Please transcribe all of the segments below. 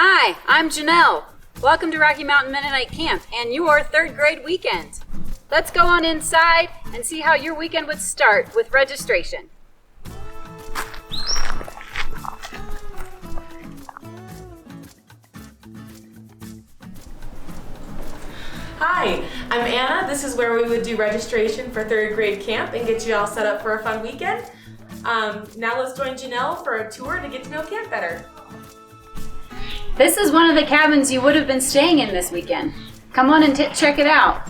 Hi, I'm Janelle. Welcome to Rocky Mountain Mennonite Camp and your third grade weekend. Let's go on inside and see how your weekend would start with registration. Hi, I'm Anna. This is where we would do registration for third grade camp and get you all set up for a fun weekend. Now let's join Janelle for a tour to get to know camp better. This is one of the cabins you would have been staying in this weekend. Come on and check it out.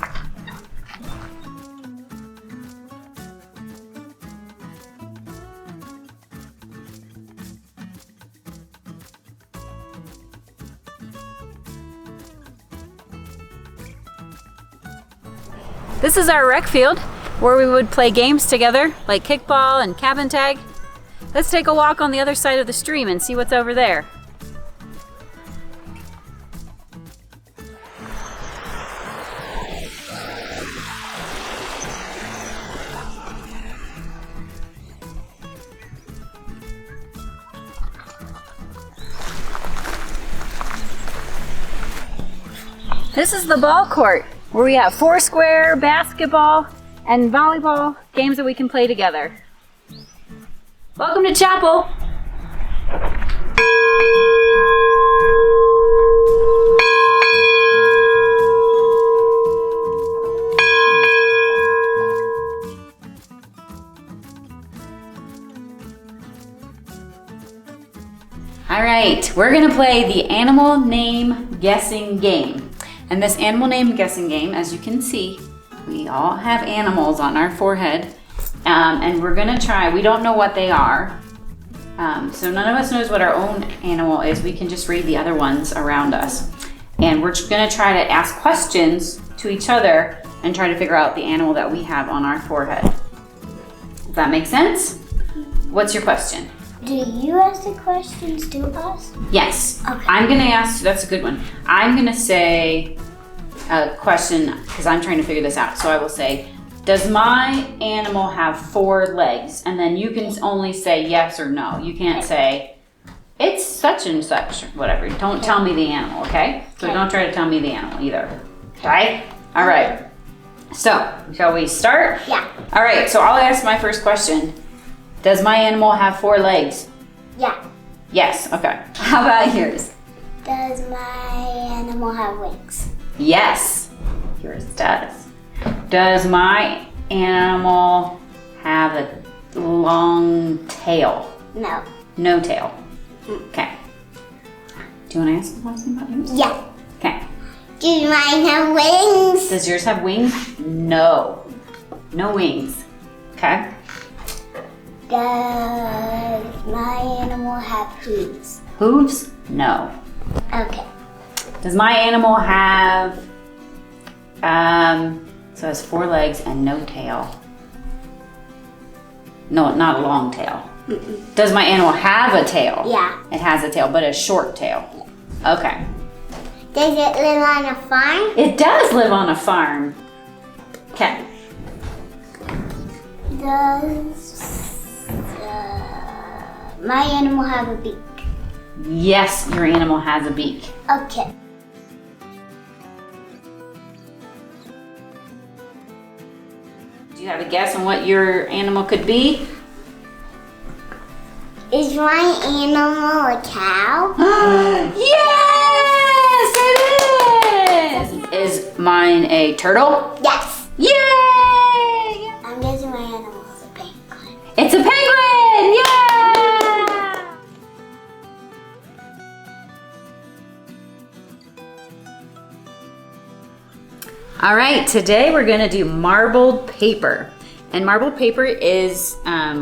This is our rec field where we would play games together like kickball and cabin tag. Let's take a walk on the other side of the stream and see what's over there. This is the ball court where we have foursquare, basketball, and volleyball games that we can play together. Welcome to chapel. All right, we're gonna play the animal name guessing game. And this animal name guessing game, as you can see, we all have animals on our forehead. And we're gonna try, we don't know what they are. So none of us knows what our own animal is. We can just read the other ones around us. And we're gonna try to ask questions to each other and try to figure out the animal that we have on our forehead. Does that make sense? What's your question? Do you ask the questions to us? Yes. Okay. I'm gonna ask, that's a good one. I'm gonna say a question, because I'm trying to figure this out. So I will say, does my animal have 4 legs? And then you can only say yes or no. You can't say, it's such and such, whatever. Don't tell me the animal, okay? So don't try to tell me the animal either. Okay? All right. So, shall we start? Yeah. All right, so I'll ask my first question. Does my animal have 4 legs? Yeah. Yes, okay. How about yours? Does my animal have wings? Yes, yours does. Does my animal have a long tail? No. No tail. Okay. Do you want to ask the question about yours? Yeah. Okay. Do mine have wings? Does yours have wings? No. No wings. Okay. Does my animal have hooves? Hooves? No. Okay. Does my animal have, so it has 4 legs and no tail? No, not a long tail. Mm-mm. Does my animal have a tail? Yeah. It has a tail, but a short tail. Okay. Does it live on a farm? It does live on a farm. Okay. Does my animal have a beak? Yes, your animal has a beak. Okay. Do you have a guess on what your animal could be? Is my animal a cow? Yes, it is! Is mine a turtle? Yes. Yay! I'm guessing my animal is a penguin. It's a penguin! Yeah! All right, today we're gonna do marbled paper. And marbled paper is,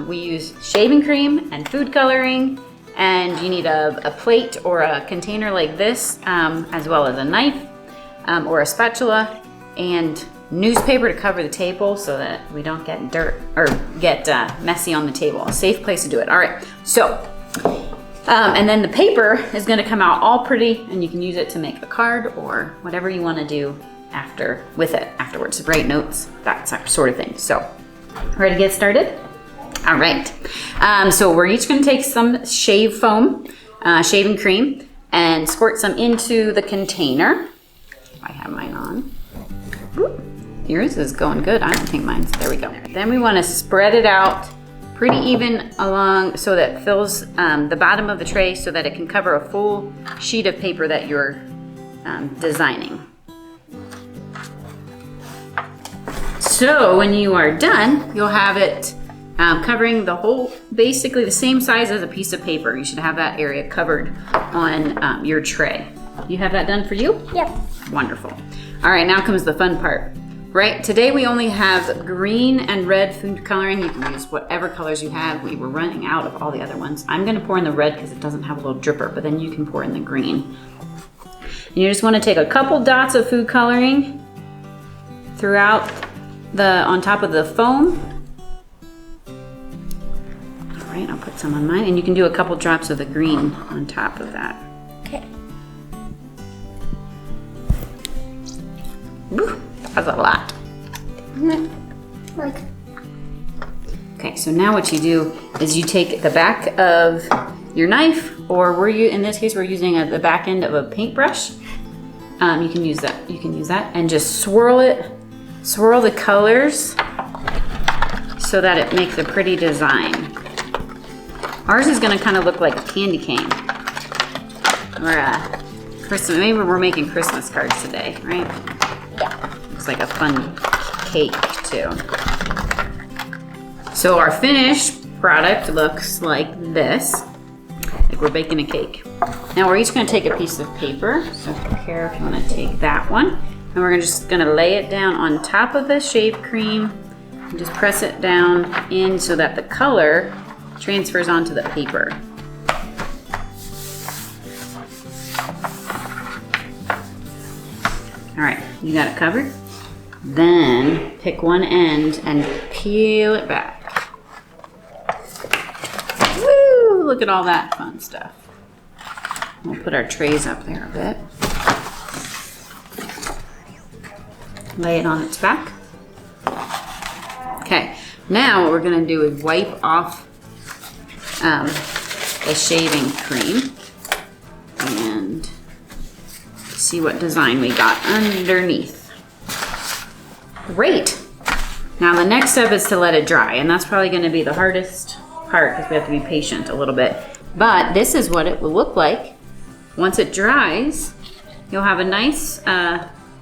we use shaving cream and food coloring, and you need a plate or a container like this, as well as a knife or a spatula, and newspaper to cover the table so that we don't get dirt or get messy on the table. A safe place to do it. All right, so, and then the paper is gonna come out all pretty, and you can use it to make a card or whatever you wanna do with it afterwards, write notes, that sort of thing. So, ready to get started? All right. So we're each going to take some shave foam, shaving cream, and squirt some into the container. I have mine on. Woo. Yours is going good. I don't think mine's, there we go. Then we want to spread it out pretty even along so that it fills the bottom of the tray so that it can cover a full sheet of paper that you're designing. So when you are done, you'll have it covering the whole, basically the same size as a piece of paper. You should have that area covered on your tray. You have that done for you? Yep. Wonderful. All right, now comes the fun part. Right, today we only have green and red food coloring. You can use whatever colors you have. We were running out of all the other ones. I'm gonna pour in the red because it doesn't have a little dripper, but then you can pour in the green. And you just wanna take a couple dots of food coloring throughout on top of the foam. All right, I'll put some on mine, and you can do a couple drops of the green on top of that. Okay. Woo, that's a lot. Like, Okay, so now what you do is you take the back of your knife, or in this case, we're using the back end of a paintbrush. You can use that. You can use that, and just swirl it. Swirl the colors so that it makes a pretty design. Ours is going to kind of look like a candy cane, or a Christmas. Maybe we're making Christmas cards today, right? yeah. Looks like a fun cake too. So our finished product looks like this, like we're baking a cake. Now we're each gonna take a piece of paper, so Kara, if you wanna take that one, and we're just gonna lay it down on top of the shaved cream, and just press it down in so that the color transfers onto the paper. All right, you got it covered? Then pick one end and peel it back. Woo! Look at all that fun stuff. We'll put our trays up there a bit. Lay it on its back. Okay, now what we're gonna do is wipe off the shaving cream and see what design we got underneath. Great. Now the next step is to let it dry, and that's probably gonna be the hardest part because we have to be patient a little bit. But this is what it will look like. Once it dries, you'll have a nice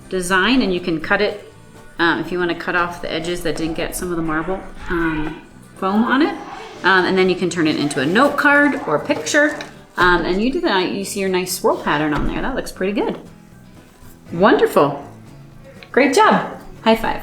design, and you can cut it if you wanna cut off the edges that didn't get some of the marble foam on it. And then you can turn it into a note card or a picture. And you do that, you see your nice swirl pattern on there. That looks pretty good. Wonderful. Great job. High five.